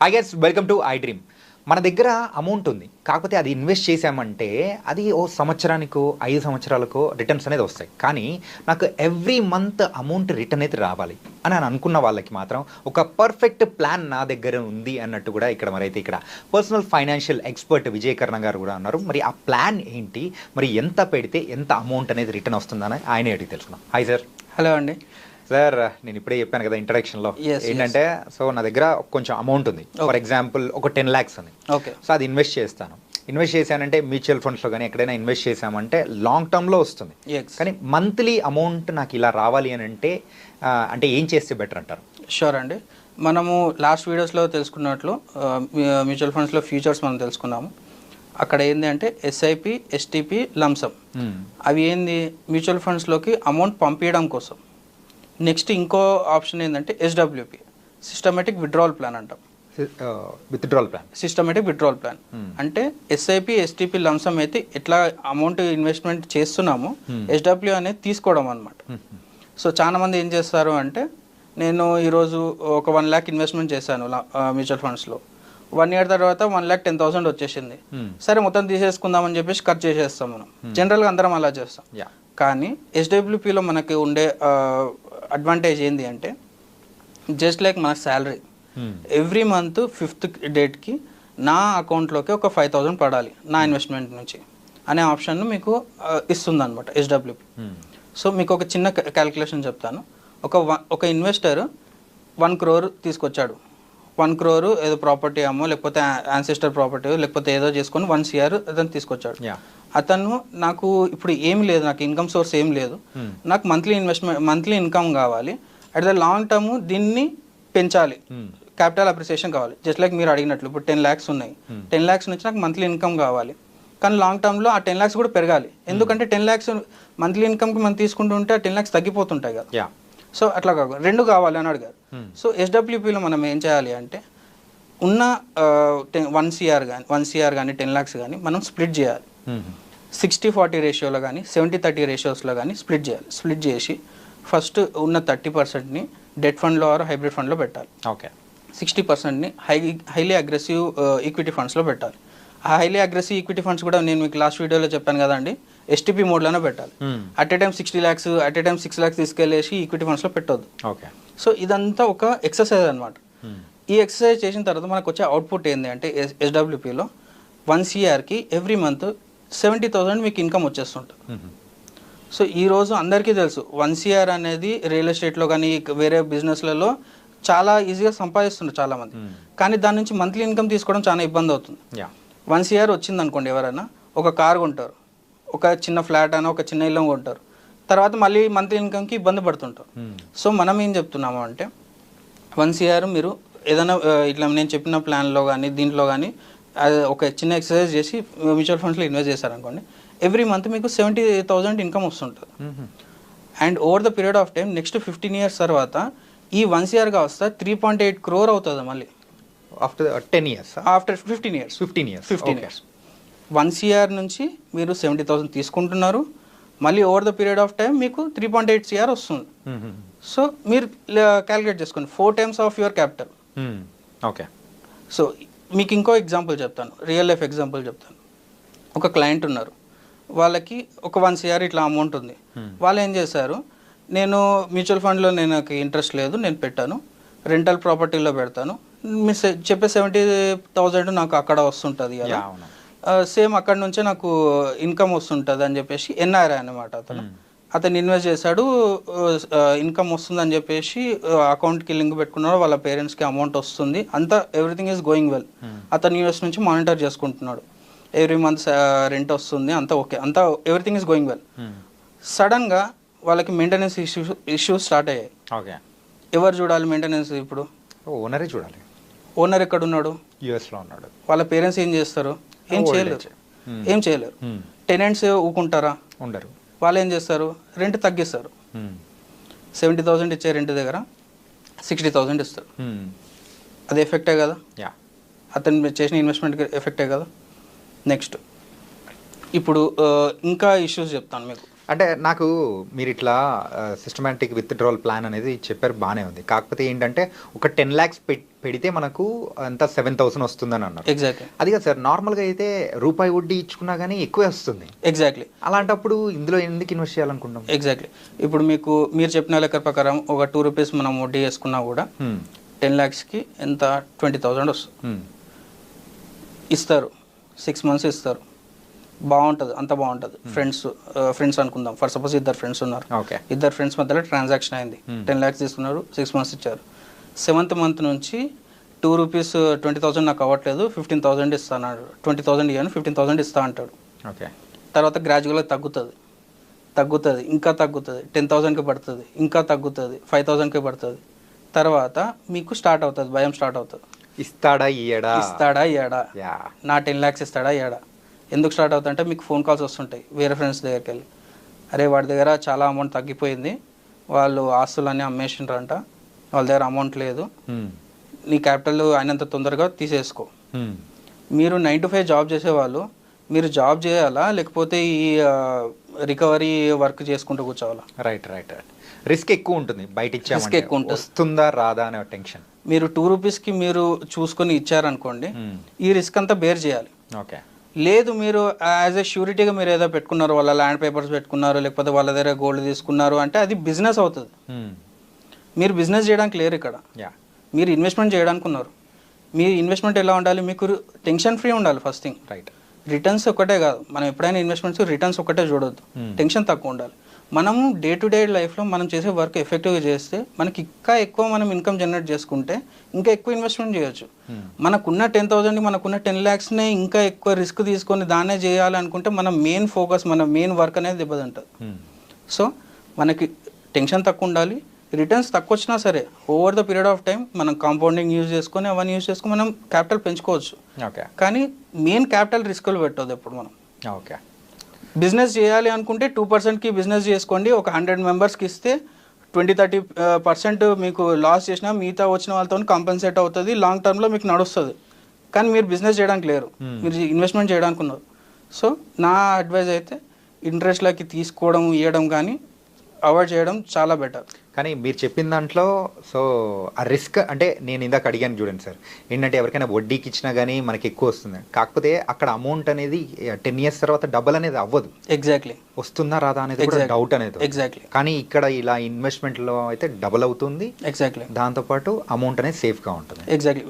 I guess welcome to I dream. మన దగ్గర amount ఉంది, కాకపోతే అది ఇన్వెస్ట్ చేసామంటే అది ఓ సంవత్సరానికో 5 సంవత్సరాలకో రిటర్న్స్ అనేది వస్తాయి. కానీ నాకు ఎవ్రీ మంత్ అమౌంట్ రిటర్న్ అయితే రావాలి అని అనుకున్న వాళ్ళకి మాత్రం ఒక పర్ఫెక్ట్ ప్లాన్ నా దగ్గర ఉంది అన్నట్టు కూడా ఇక్కడ పర్సనల్ ఫైనాన్షియల్ ఎక్స్పర్ట్ విజయకర్ణ గారు కూడా ఉన్నారు. మరి ఆ ప్లాన్ ఏంటి, మరి ఎంత పెడితే ఎంత అమౌంట్ అనేది రిటర్న్ వస్తుందని ఆయన అడిగి తెలుసుకున్నాం. Hi sir. హలో అండి. సార్, నేను ఇప్పుడే చెప్పాను కదా ఇంట్రడక్షన్లో ఏంటంటే, సో నా దగ్గర కొంచెం అమౌంట్ ఉంది. ఫర్ ఎగ్జాంపుల్ ఒక 10 lakhs ఉంది. ఓకే. సో అది ఇన్వెస్ట్ చేశానంటే మ్యూచువల్ ఫండ్స్లో కానీ ఎక్కడైనా ఇన్వెస్ట్ చేశామంటే లాంగ్ టర్మ్లో వస్తుంది. కానీ మంత్లీ అమౌంట్ నాకు ఇలా రావాలి అని అంటే ఏం చేస్తే బెటర్ అంటారు? షూర్ అండి. మనము లాస్ట్ వీడియోస్లో తెలుసుకున్నట్లు మ్యూచువల్ ఫండ్స్లో ఫ్యూచర్స్ మనం తెలుసుకున్నాము. అక్కడ ఏంది అంటే ఎస్ఐపి, ఎస్టిపి, లంసమ్. అవి ఏంది, మ్యూచువల్ ఫండ్స్లోకి అమౌంట్ పంపించడం కోసం. నెక్స్ట్ ఇంకో ఆప్షన్ ఏంటంటే ఎస్డబ్ల్యూపి, సిస్టమేటిక్ విత్డ్రావల్ ప్లాన్ అంటాం. సిస్టమేటిక్ విత్డ్రావల్ ప్లాన్ అంటే ఎస్ఐపి, ఎస్టిపి, లంసమ్ అయితే ఎట్లా అమౌంట్ ఇన్వెస్ట్మెంట్ చేస్తున్నామో ఎస్డబ్ల్యూ అనేది తీసుకోవడం అనమాట. సో చాలా మంది ఏం చేస్తారు అంటే, నేను ఈరోజు ఒక 1 lakh ఇన్వెస్ట్మెంట్ చేశాను మ్యూచువల్ ఫండ్స్లో. 1 year తర్వాత 1,10,000 వచ్చేసింది. సరే మొత్తం తీసేసుకుందామని చెప్పేసి ఖర్చు చేసేస్తాం మనం. జనరల్గా అందరం అలా చేస్తాం. కానీ ఎస్డబ్ల్యూపీలో మనకి ఉండే అడ్వాంటేజ్ ఏంటి అంటే, జస్ట్ లైక్ మన శాలరీ ఎవ్రీ మంత్ 5th డేట్కి నా అకౌంట్లోకి ఒక 5,000 పడాలి నా ఇన్వెస్ట్మెంట్ నుంచి అనే ఆప్షన్ మీకు ఇస్తుంది అనమాట ఎస్డబ్ల్యూపీ. సో మీకు ఒక చిన్న క్యాలిక్యులేషన్ చెప్తాను. ఒక ఇన్వెస్టర్ 1 crore తీసుకొచ్చాడు. 1 crore ఏదో ప్రాపర్టీ అమ్మో, లేకపోతే యాన్సెస్టర్ ప్రాపర్టీ, లేకపోతే ఏదో చేసుకొని 1 CR అతను తీసుకొచ్చాడు. అతను నాకు ఇప్పుడు ఏం లేదు, నాకు ఇన్కమ్ సోర్స్ ఏం లేదు, నాకు మంత్లీ ఇన్కమ్ కావాలి, అట్ ద లాంగ్ టర్మ్ దీన్ని పెంచాలి, క్యాపిటల్ అప్రిసియేషన్ కావాలి. జస్ట్ లైక్ మీరు అడిగినట్లు ఇప్పుడు 10 lakhs ఉన్నాయి. 10 lakhs నుంచి నాకు మంత్లీ ఇన్కమ్ కావాలి, కానీ లాంగ్ టర్మ్లో ఆ 10 lakhs కూడా పెరగాలి. ఎందుకంటే 10 lakhs మంత్లీ ఇన్కమ్కి మనం తీసుకుంటుంటే ఆ 10 lakhs తగ్గిపోతుంటాయి కదా. సో అట్లా కాకుండా 2 కావాలి అని అడిగారు. సో ఎస్డబ్ల్యూపీలో మనం ఏం చేయాలి అంటే, ఉన్న 1 CR కానీ 10 lakhs కానీ మనం స్ప్లిట్ చేయాలి. 60-40 రేషియోలో కానీ 70-30 రేషియోస్లో కానీ స్ప్లిట్ చేయాలి. స్ప్లిట్ చేసి ఫస్ట్ ఉన్న 30%ని డెట్ ఫండ్లో ఆర్ హైబ్రిడ్ ఫండ్లో పెట్టాలి. ఓకే. 60%ని హైలీ అగ్రెసివ్ ఈక్విటీ ఫండ్స్లో పెట్టాలి. ఆ హైలీ అగ్రెసివ్ ఈక్విటీ ఫండ్స్ కూడా నేను మీకు లాస్ట్ వీడియోలో చెప్పాను కదండి, ఎస్టీపీ మోడ్లోనే పెట్టాలి. At a time 60 lakhs, at a time 6 lakhs తీసుకెళ్ళేసి ఈక్విటీ ఫండ్స్లో పెట్టొద్దు. ఓకే. సో ఇదంతా ఒక ఎక్సర్సైజ్ అనమాట. ఈ ఎక్సర్సైజ్ చేసిన తర్వాత మనకు వచ్చే అవుట్పుట్ ఏంటి అంటే, ఎస్డబ్ల్యూపీలో 1 CRకి ఎవ్రీ మంత్ 70,000 మీకు ఇన్కమ్ వచ్చేస్తుంటుంది. సో ఈరోజు అందరికీ తెలుసు 1 CR అనేది రియల్ ఎస్టేట్లో కానీ వేరే బిజినెస్లలో చాలా ఈజీగా సంపాదిస్తున్నారు చాలామంది. కానీ దాని నుంచి మంత్లీ ఇన్కమ్ తీసుకోవడం చాలా ఇబ్బంది అవుతుంది. 1 CR వచ్చింది అనుకోండి, ఎవరైనా ఒక కార్ కొంటారు, ఒక చిన్న ఫ్లాట్ అయినా ఒక చిన్న ఇల్లు కొంటారు, తర్వాత మళ్ళీ మంత్లీ ఇన్కమ్కి ఇబ్బంది పడుతుంటారు. సో మనం ఏం చెప్తున్నాము అంటే, 1 CR మీరు ఏదైనా ఇట్లా నేను చెప్పిన ప్లాన్లో కానీ దీంట్లో కానీ ఒక చిన్న ఎక్సర్సైజ్ చేసి మ్యూచువల్ ఫండ్స్లో ఇన్వెస్ట్ చేశారనుకోండి, ఎవ్రీ మంత్ మీకు 70,000 ఇన్కమ్ వస్తుంటుంది. And over the period of time next 15 years తర్వాత ఈ 1 CR వస్తే 3.8 crore అవుతుంది మళ్ళీ after 10 years. After 15 years 1 CR నుంచి మీరు 70,000 తీసుకుంటున్నారు, మళ్ళీ over the period of time మీకు 3.8 CR వస్తుంది. సో మీరు క్యాలిక్యులేట్ చేసుకోండి, 4 times of your capital. Okay. So మీకు ఇంకో ఎగ్జాంపుల్ చెప్తాను, రియల్ లైఫ్ ఎగ్జాంపుల్ చెప్తాను. ఒక క్లయింట్ ఉన్నారు, వాళ్ళకి ఒక 1 CR ఇట్లా అమౌంట్ ఉంది. వాళ్ళు ఏం చేశారు, నేను మ్యూచువల్ ఫండ్లో నాకు ఇంట్రెస్ట్ లేదు, నేను పెట్టాను, రెంటల్ ప్రాపర్టీలో పెడతాను, మీరు చెప్పే 70,000 నాకు అక్కడ వస్తుంటుంది కదా, సేమ్ అక్కడ నుంచే నాకు ఇన్కమ్ వస్తుంటుంది అని చెప్పేసి ఎన్ఆర్ఐ అనమాట అతను ఇన్వెస్ట్ చేశాడు, ఇన్కమ్ వస్తుంది అని చెప్పేసి అకౌంట్కి లింక్ పెట్టుకున్నాడు, వాళ్ళ పేరెంట్స్కి అమౌంట్ వస్తుంది, అంతా ఎవ్రీథింగ్ ఈజ్ గోయింగ్ వెల్. అతను యూఎస్ నుంచి మానిటర్ చేసుకుంటున్నాడు, ఎవ్రీ మంత్ రెంట్ వస్తుంది, అంతా ఓకే, అంతా ఎవ్రీథింగ్ ఈజ్ గోయింగ్ వెల్. సడన్గా వాళ్ళకి మెయింటెనెన్స్ ఇష్యూస్ స్టార్ట్ అయ్యాయి. ఓకే. ఎవరు చూడాలి మెయింటెనెన్స్? ఇప్పుడు ఓనరే చూడాలి. ఓనర్ ఎక్కడ ఉన్నాడు? యూఎస్లో ఉన్నాడు. వాళ్ళ పేరెంట్స్ ఏం చేస్తారు? ఏం చేయలేరు. టెనెంట్స్ ఊకుంటారా? ఉండరు. వాళ్ళు ఏం చేస్తారు? రెంట్ తగ్గిస్తారు. 70,000 ఇచ్చే రెంట్ దగ్గర 60,000 ఇస్తారు. అది ఎఫెక్టే కదా, అతను చేసిన ఇన్వెస్ట్మెంట్కి ఎఫెక్టే కదా. నెక్స్ట్ ఇప్పుడు ఇంకా ఇష్యూస్ చెప్తాను మీకు. అంటే నాకు మీరు ఇట్లా సిస్టమాటిక్ విత్డ్రావల్ ప్లాన్ అనేది చెప్పారు, బాగానే ఉంది. కాకపోతే ఏంటంటే ఒక 10 lakhs పెడితే మనకు అంత 7,000 వస్తుందని అన్నారు. ఎగ్జాక్ట్లీ. అది కాదు సార్, నార్మల్గా అయితే రూపాయి వడ్డీ ఇచ్చుకున్నా కానీ ఎక్కువే వస్తుంది. ఎగ్జాక్ట్లీ. అలాంటప్పుడు ఇందులో ఎందుకు ఇన్వెస్ట్ చేయాలనుకుంటాం? ఎగ్జాక్ట్లీ. ఇప్పుడు మీరు చెప్పిన లెక్క ప్రకారం ఒక ₹2 మనం వడ్డీ వేసుకున్నా కూడా 10 lakhsకి ఎంత 20,000 వస్తుంది. ఇస్తారు, 6 months ఇస్తారు, బాగుంటుంది, అంత బాగుంటుంది. ఫ్రెండ్స్ అనుకుందాం, ఫర్ సపోజ్ 2 friends ఉన్నారు. ఓకే. 2 friends మధ్యలో ట్రాన్సాక్షన్ అయింది, 10 lakhs తీసుకున్నారు, 6 months ఇచ్చారు. 7th month నుంచి ₹2 20,000 నాకు అవ్వట్లేదు, 15,000 ఇస్తాను, 20,000 ఇవ్వను, 15,000 ఇస్తా అంటాడు. ఓకే. తర్వాత గ్రాడ్యువల్గా తగ్గుతుంది, ఇంకా తగ్గుతుంది, 10,000కి పడుతుంది, ఇంకా తగ్గుతుంది, 5,000కి పడుతుంది. తర్వాత మీకు స్టార్ట్ అవుతుంది, భయం స్టార్ట్ అవుతుంది. ఇస్తాడా ఇయ్యడా, నా 10 lakhs ఇస్తాడా ఇయ్యడా. ఎందుకు స్టార్ట్ అవుతుంది అంటే మీకు ఫోన్ కాల్స్ వస్తుంటాయి వేరే ఫ్రెండ్స్ దగ్గరికి వెళ్ళి, అరే వాడి దగ్గర చాలా అమౌంట్ తగ్గిపోయింది, వాళ్ళు ఆస్తులన్నీ అమ్మేసిండ్రంట, వాళ్ళ దగ్గర అమౌంట్ లేదు, నీ క్యాపిటల్ అయినంత తొందరగా తీసేసుకో. మీరు 9 to 5 జాబ్ చేసేవాళ్ళు, మీరు జాబ్ చేయాలా లేకపోతే ఈ రికవరీ వర్క్ చేసుకుంటూ కూర్చోవాలా? రైట్. రిస్క్ ఎక్కువ ఉంటుంది, బయట రిస్క్ ఎక్కువ ఉంటుంది, వస్తుందా రాదా అనే టెన్షన్. మీరు ₹2కి మీరు చూసుకొని ఇచ్చారనుకోండి, ఈ రిస్క్ అంతా బేర్ చేయాలి. ఓకే. లేదు మీరు యాజ్ ఎ ష్యూరిటీగా మీరు ఏదో పెట్టుకున్నారు, వాళ్ళ ల్యాండ్ పేపర్స్ పెట్టుకున్నారు, లేకపోతే వాళ్ళ దగ్గర గోల్డ్ తీసుకున్నారు అంటే అది బిజినెస్ అవుతుంది. మీరు బిజినెస్ చేయడానికి లేరు ఇక్కడ, మీరు ఇన్వెస్ట్మెంట్ చేయడానికి ఉన్నారు. మీ ఇన్వెస్ట్మెంట్ ఎలా ఉండాలి, మీకు టెన్షన్ ఫ్రీ ఉండాలి. First thing, right. రిటర్న్స్ ఒకటే కాదు, మనం ఎప్పుడైనా ఇన్వెస్ట్మెంట్స్ రిటర్న్స్ ఒకటే చూడొద్దు, టెన్షన్ తక్కువ ఉండాలి. మనము డే టు డే లైఫ్లో మనం చేసే వర్క్ ఎఫెక్టివ్గా చేస్తే మనకి ఇంకా ఎక్కువ మనం ఇన్కమ్ జనరేట్ చేసుకుంటే ఇంకా ఎక్కువ ఇన్వెస్ట్మెంట్ చేయొచ్చు. మనకున్న 10,000 మనకున్న 10 lakhsనే ఇంకా ఎక్కువ రిస్క్ తీసుకొని దాన్నే చేయాలనుకుంటే మన మెయిన్ ఫోకస్, మన మెయిన్ వర్క్ అనేది దెబ్బతింటుంది. సో మనకి టెన్షన్ తక్కువ ఉండాలి, రిటర్న్స్ తక్కువ వచ్చినా సరే over the period of time మనం కాంపౌండింగ్ యూజ్ చేసుకొని అవన్నీ యూజ్ చేసుకొని మనం క్యాపిటల్ పెంచుకోవచ్చు. ఓకే. కానీ మెయిన్ క్యాపిటల్ రిస్క్లు పెట్టొద్దు ఎప్పుడు మనం. ఓకే. బిజినెస్ చేయాలి అనుకుంటే 2%కి బిజినెస్ చేసుకోండి, ఒక 100 మెంబర్స్కి ఇస్తే 20-30% మీకు లాస్ చేసినా మిగతా వచ్చిన వాళ్ళతో కాంపెన్సేట్ అవుతుంది, లాంగ్ టర్మ్లో మీకు నడుస్తుంది. కానీ మీరు బిజినెస్ చేయడానికి లేరు, మీరు ఇన్వెస్ట్మెంట్ చేయడానికి ఉన్నారు. సో నా అడ్వైజ్ అయితే ఇంట్రెస్ట్లకి తీసుకోవడం ఇవ్వడం కానీ అవాయిడ్ చేయడం చాలా బెటర్. కానీ మీరు చెప్పిన దాంట్లో సో ఆ రిస్క్ అంటే నేను ఇందాక అడిగాను చూడండి సార్, ఏంటంటే ఎవరికైనా వడ్డీకి ఇచ్చినా కానీ మనకి ఎక్కువ వస్తుంది, కాకపోతే అక్కడ అమౌంట్ అనేది 10 years తర్వాత డబల్ అనేది అవ్వదు. ఎగ్జాక్ట్లీ. వస్తుందా రాదా అనేది కూడా డౌట్ అనేది. ఎగ్జాక్ట్లీ. కానీ ఇక్కడ ఇలా ఇన్వెస్ట్మెంట్లో అయితే డబల్ అవుతుంది. ఎగ్జాక్ట్లీ. దాంతోపాటు అమౌంట్ అనేది సేఫ్గా ఉంటుంది. ఎగ్జాక్ట్లీ.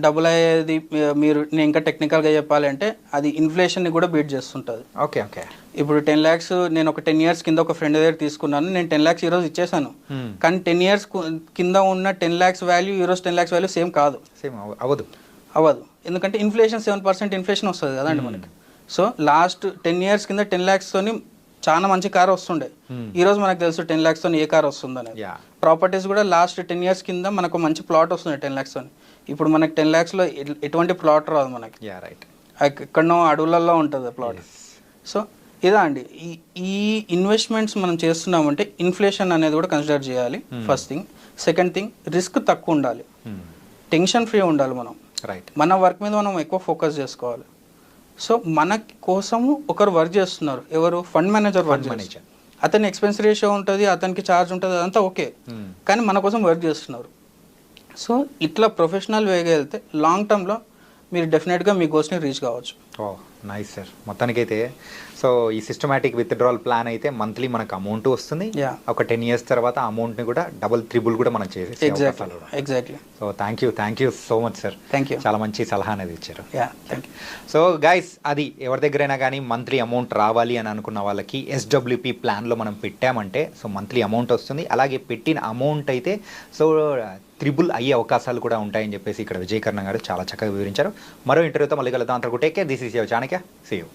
డబుల్ అయ్యేది నేను ఇంకా టెక్నికల్గా చెప్పాలంటే అది ఇన్ఫ్లేషన్ని కూడా బీట్ చేస్తుంటుంది. ఓకే. ఓకే. ఇప్పుడు 10 lakhs నేను ఒక 10 years కింద ఒక ఫ్రెండ్ దగ్గర తీసుకున్నాను, నేను 10 lakhs ఈరోజు ఇచ్చేసాను. కానీ 10 years కింద ఉన్న 10 lakhs వాల్యూ ఈరోజు 10 lakhs వాల్యూ సేమ్ కాదు, సేమ్ అవ్వదు. ఎందుకంటే ఇన్ఫ్లేషన్ 7% ఇన్ఫ్లేషన్ వస్తుంది కదండి మనకి. సో లాస్ట్ 10 years కింద 10 lakhsతోని చాలా మంచి కార్ వస్తుండే, ఈరోజు మనకు తెలుసు 10 lakhsతో ఏ కార్ వస్తుంది అనేది. ప్రాపర్టీస్ కూడా లాస్ట్ 10 years కింద మనకు మంచి ప్లాట్ వస్తుంది 10 lakhsతో. ఇప్పుడు మనకి 10 lakhsలో ఎటువంటి ప్లాట్ రాదు మనకి, రైట్. ఎక్కడనో అడవులలో ఉంటుంది ప్లాట్. సో ఇదా అండి, ఈ ఇన్వెస్ట్మెంట్స్ మనం చేస్తున్నామంటే ఇన్ఫ్లేషన్ అనేది కూడా కన్సిడర్ చేయాలి first thing. Second thing, risk తక్కువ ఉండాలి, టెన్షన్ ఫ్రీ ఉండాలి. మనం రైట్, మన వర్క్ మీద మనం ఎక్కువ ఫోకస్ చేసుకోవాలి. సో మన కోసము ఒకరు వర్క్ చేస్తున్నారు, ఎవరు? Fund manager work manager. అతని ఎక్స్పెన్స్ రేషియో ఉంటుంది, అతనికి ఛార్జ్ ఉంటుంది, అదంతా ఓకే, కానీ మన కోసం వర్క్ చేస్తున్నారు. సో ఇట్లా ప్రొఫెషనల్ వేగా వెళ్తే లాంగ్ టర్మ్లో మీరు డెఫినెట్గా మీ గోల్స్ని రీచ్ కావచ్చు. ఓ నైస్ సార్. మొత్తానికైతే సో ఈ సిస్టమాటిక్ విత్డ్రావల్ ప్లాన్ అయితే మంత్లీ మనకు అమౌంట్ వస్తుంది, ఒక 10 years తర్వాత అమౌంట్ని కూడా డబుల్ త్రిబుల్ కూడా మనం చేసేసి. Exactly. So thank you so much sir, చాలా మంచి సలహా అనేది ఇచ్చారు. సో గైస్, అది ఎవరి దగ్గరైనా కానీ మంత్లీ అమౌంట్ రావాలి అని అనుకున్న వాళ్ళకి SWP ప్లాన్లో మనం పెట్టామంటే సో మంత్లీ అమౌంట్ వస్తుంది. అలాగే పెట్టిన అమౌంట్ అయితే సో త్రిబుల్ అయ్యే అవకాశాలు కూడా ఉంటాయని చెప్పేసి ఇక్కడ విజయకర్ణ గారు చాలా చక్కగా వివరించారు. మరో ఇంటర్వ్యూతో మళ్ళీ కలుద్దాం. అంతవరకు take care. This is your Chanakya. See you.